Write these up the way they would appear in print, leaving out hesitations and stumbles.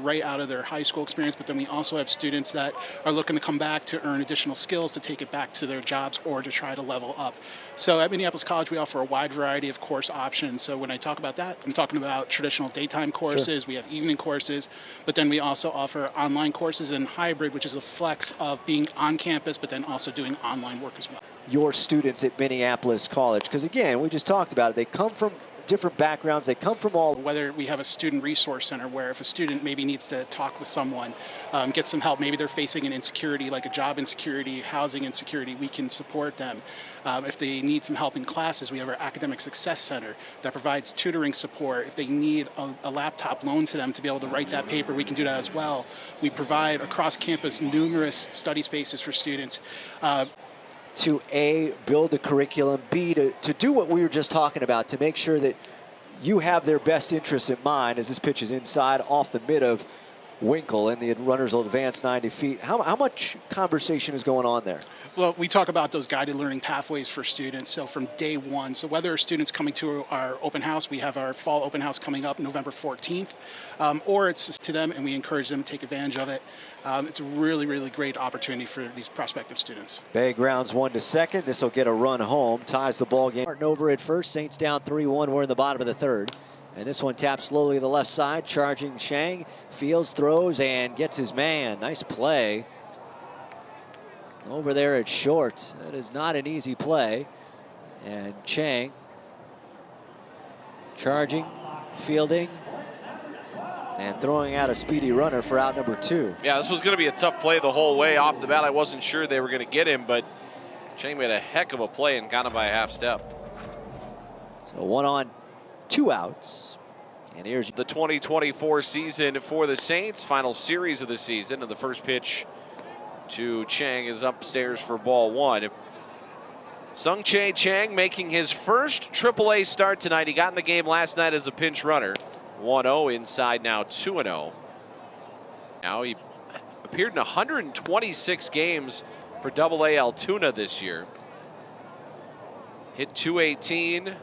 right out of their high school experience, but then we also have students that are looking to come back to earn additional skills to take it back to their jobs or to try to level up. So at Minneapolis College, we offer a wide variety of course options. So when I talk about that, I'm talking about traditional daytime courses. Sure. We have evening courses, but then we also offer online courses and hybrid, which is a flex of being on campus, but then also doing online work as well. Your students at Minneapolis College, because again, we just talked about it, they come from different backgrounds, they come from all. Whether we have a student resource center where if a student maybe needs to talk with someone, get some help, maybe they're facing an insecurity like a job insecurity, housing insecurity, we can support them. If they need some help in classes, we have our academic success center that provides tutoring support. If they need a laptop loaned to them to be able to write that paper, we can do that as well. We provide across campus numerous study spaces for students. To A, build the curriculum, B, to do what we were just talking about, to make sure that you have their best interests in mind as this pitch is inside off the mid of Winkle, and the runners will advance 90 feet. How much conversation is going on there? Well, we talk about those guided learning pathways for students. So from day one, so whether a student's coming to our open house, we have our fall open house coming up November 14th, or it's to them and we encourage them to take advantage of it. It's a really, really great opportunity for these prospective students. Bay grounds 1 to second. This will get a run home, ties the ball game. Martin over at first, Saints down 3-1. We're in the bottom of the third. And this one taps slowly to the left side, charging Cheng. Fields, throws, and gets his man. Nice play. Over there at short. That is not an easy play. And Cheng charging, fielding, and throwing out a speedy runner for out number 2. Yeah, this was going to be a tough play the whole way. Off the bat, I wasn't sure they were going to get him, but Cheng made a heck of a play and got him by a half step. So 1 on, 2 outs. And here's the 2024 season for the Saints. Final series of the season, and the first pitch to Cheng is upstairs for ball 1. Tsung-Che Cheng making his first AAA start tonight. He got in the game last night as a pinch runner. 1-0 inside now, 2-0. Now he appeared in 126 games for AA Altoona this year. Hit .218,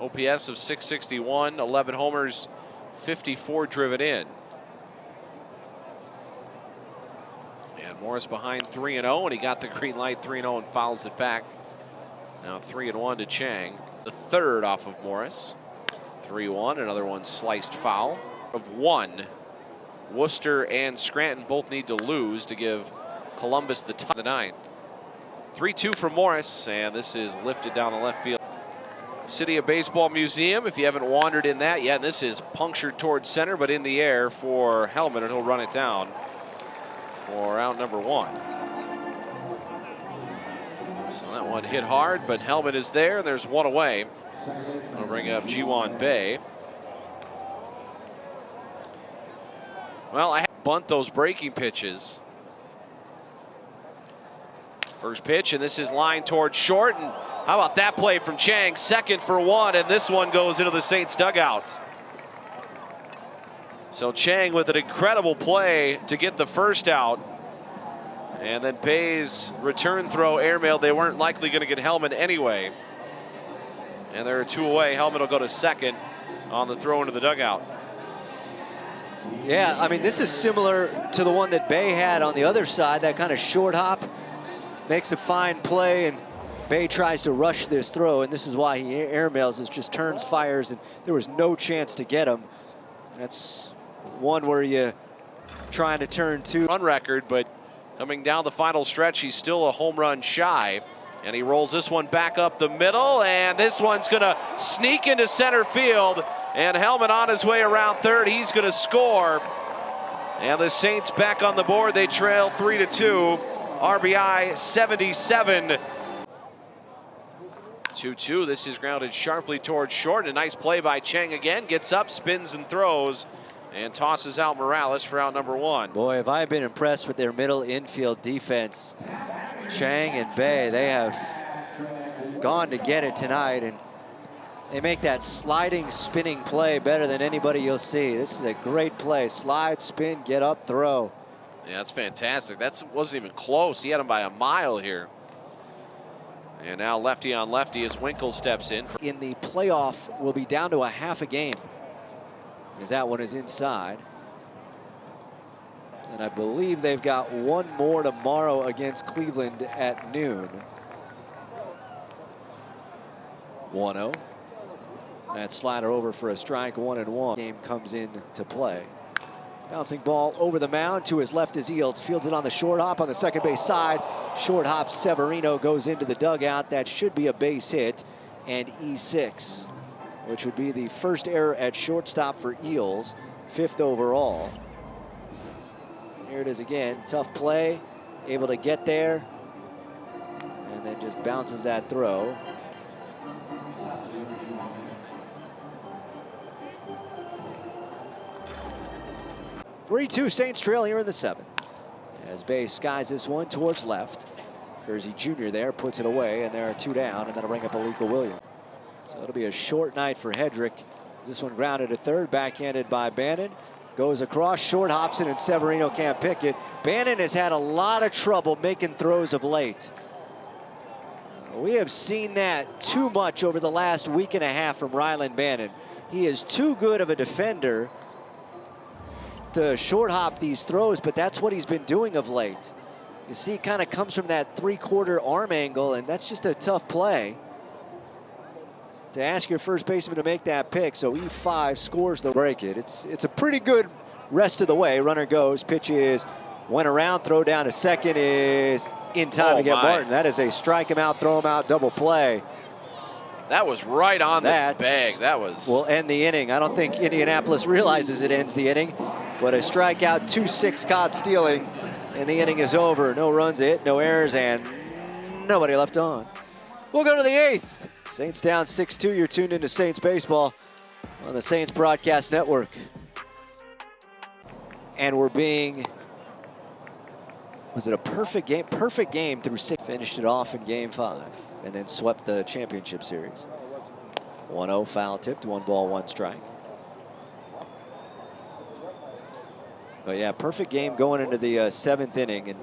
OPS of .661, 11 homers, 54 driven in. And Morris behind 3-0, and he got the green light 3-0 and fouls it back. Now 3-1 to Cheng. The third off of Morris. 3-1, another one sliced foul. Of 1, Worcester and Scranton both need to lose to give Columbus the top of the 9th. 3-2 for Morris, and this is lifted down the left field. City of Baseball Museum, if you haven't wandered in that yet, this is punctured towards center, but in the air for Hellman, and he'll run it down for out number 1. So that one hit hard, but Hellman is there, and there's 1 away. I'll bring up Ji-Hwan Bae. Well, I bunt those breaking pitches. First pitch, and this is lined towards short, and how about that play from Cheng? Second for 1, and this one goes into the Saints dugout. So Cheng with an incredible play to get the first out. And then Bae's return throw airmailed. They weren't likely going to get Hellman anyway. And there are 2 away. Hellman will go to second on the throw into the dugout. Yeah, I mean, this is similar to the one that Bae had on the other side, that kind of short hop. Makes a fine play, and Bae tries to rush this throw, and this is why he airmails, is just turns, fires, and there was no chance to get him. That's one where you trying to turn 2. Run record, but coming down the final stretch, he's still a home run shy. And he rolls this one back up the middle, and this one's going to sneak into center field. And Hellman on his way around third. He's going to score. And the Saints back on the board. They trail 3-2. RBI 77. 2-2. This is grounded sharply towards short. A nice play by Cheng again. Gets up, spins and throws, and tosses out Morales for out number 1. Boy, have I been impressed with their middle infield defense. Cheng and Bae, they have gone to get it tonight, and they make that sliding, spinning play better than anybody you'll see. This is a great play. Slide, spin, get up, throw. Yeah, that's fantastic. That wasn't even close. He had him by a mile here. And now lefty on lefty as Winkle steps in. In the playoff, we'll be down to a half a game, as that one is inside. And I believe they've got one more tomorrow against Cleveland at noon. 1-0. That slider over for a strike, 1-1. Game comes into play. Bouncing ball over the mound. To his left is Eels. Fields it on the short hop on the second base side. Short hop Severino goes into the dugout. That should be a base hit. And E6, which would be the first error at shortstop for Eels, 5th overall. Here it is again. Tough play. Able to get there. And then just bounces that throw. 3-2 Saints trail here in the 7th. As Bay skies this one towards left. Kersey Jr. there puts it away, and there are 2 down, and that'll bring up Alika Williams. So it'll be a short night for Hedrick. This one grounded to third, backhanded by Bannon. Goes across, short hops it, and Severino can't pick it. Bannon has had a lot of trouble making throws of late. We have seen that too much over the last week and a half from Ryland Bannon. He is too good of a defender to short hop these throws, but that's what he's been doing of late. You see, it kind of comes from that 3/4 arm angle, and that's just a tough play to ask your first baseman to make that pick. So E5 scores the break it. It's a pretty good rest of the way. Runner goes, pitch is, went around, throw down to second is in time to get Martin. That is a strike him out, throw him out, double play. That was right on the bag. That was... will end the inning. I don't think Indianapolis realizes it ends the inning, but a strikeout, 2-6 caught stealing, and the inning is over. No runs, a hit, no errors, and nobody left on. We'll go to the 8th. Saints down 6-2. You're tuned into Saints baseball on the Saints Broadcast Network. And we're being, was it a perfect game? Perfect game through 6. Finished it off in game 5 and then swept the championship series. 1-0 foul tipped, 1 ball, 1 strike. But yeah, perfect game going into the 7th inning,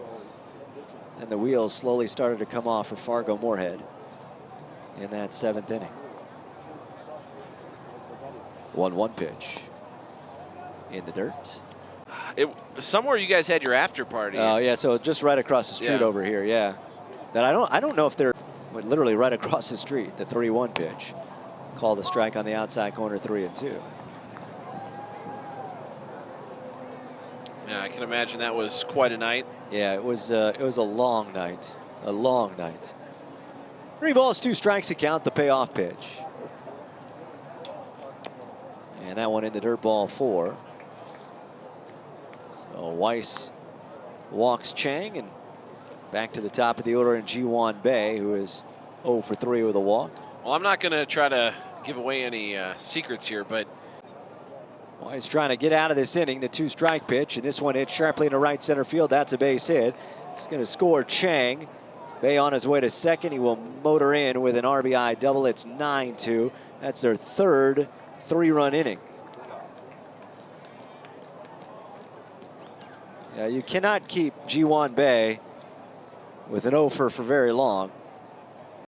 and the wheels slowly started to come off for Fargo Moorhead in that 7th inning. 1-1 pitch in the dirt. Somewhere you guys had your after party. Oh yeah, so just right across the street over here. Yeah, that I don't know if they're literally right across the street. The 3-1 pitch, called a strike on the outside corner, 3-2. Yeah, I can imagine that was quite a night. Yeah, it was a long night. A long night. 3 balls, 2 strikes to count the payoff pitch. And that one in the dirt, ball 4. So Weiss walks Cheng, and back to the top of the order in Ji-Hwan Bae, who is 0 for 3 with a walk. Well, I'm not going to try to give away any secrets here, but Weiss trying to get out of this inning. The 2-strike pitch, and this one hit sharply into right center field. That's a base hit. It's going to score Cheng. Bae on his way to second. He will motor in with an RBI double. It's 9-2. That's their 3rd 3-run inning. Yeah, you cannot keep Ji-Hwan Bae with an 0 for very long.